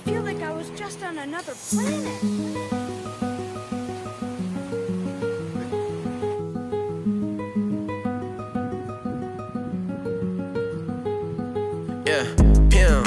feel like I was just on another planet. Yeah, pimp,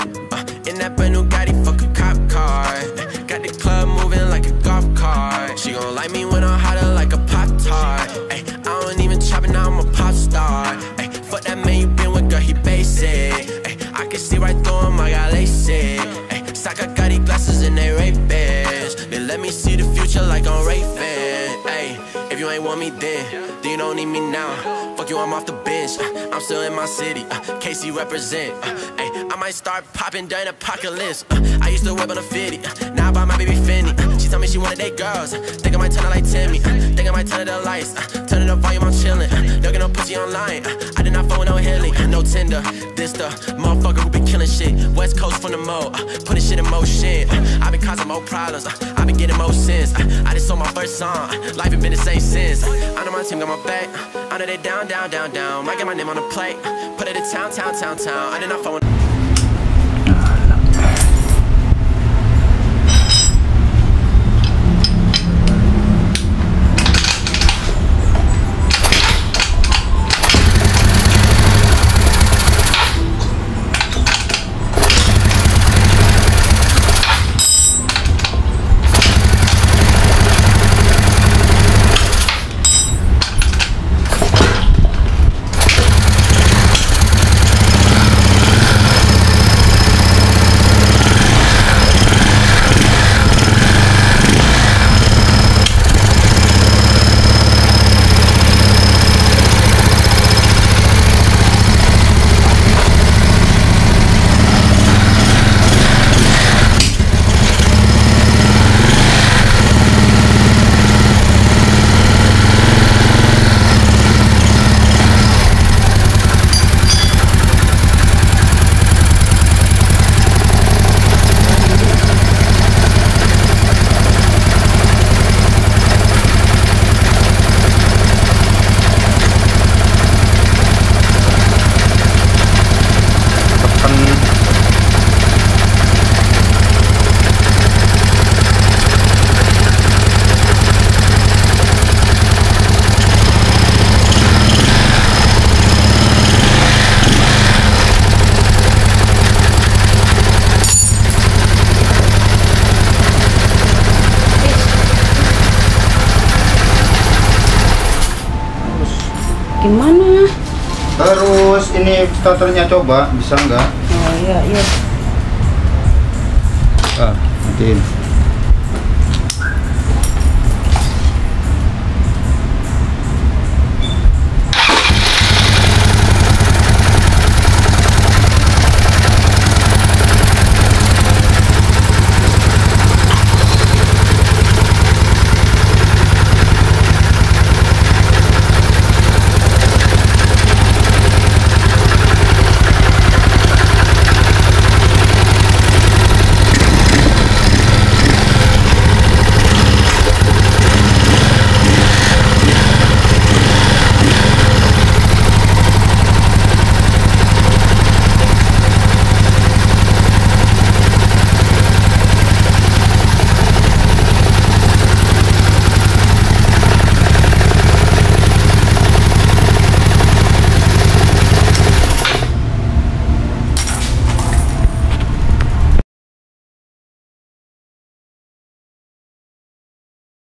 in that brand new Gotti, fuck a cop car. Got the club moving like a golf cart. She gon' like me when I'm hotter like a Pop-Tart. Ay, I don't even chop it, now I'm a pop star. Ay, fuck that man you been with, girl, he basic. Ay, I can see right through him, I got LASIK. Ay, sock, I got these glasses and they Ray-Bans. They let me see the future like I'm Ray-Fan. Ay, if you ain't want me then you don't need me now. Fuck you, I'm off the bench, I'm still in my city, KC represent, ay, I might start popping during apocalypse, I used to whip on a 50, now I buy my baby Fendi, she told me she wanted date girls, think I might turn her like Timmy, think I might turn it the lights, turn it up volume, I'm chillin', don't get no pussy online, I did not phone with no Hilly, no Tinder, this the motherfucker who been killing shit, West Coast from the mo, putting shit in motion, I been causing more problems, I been getting more sins, I just sold my first song, life ain't been the same since, I know my team got my back, I know they down, down, down, down. Might get my name on the plate, put it in town, town, town, town. I did not phone. Gimana? Terus ini starternya coba bisa nggak? Oh iya iya. Matiin.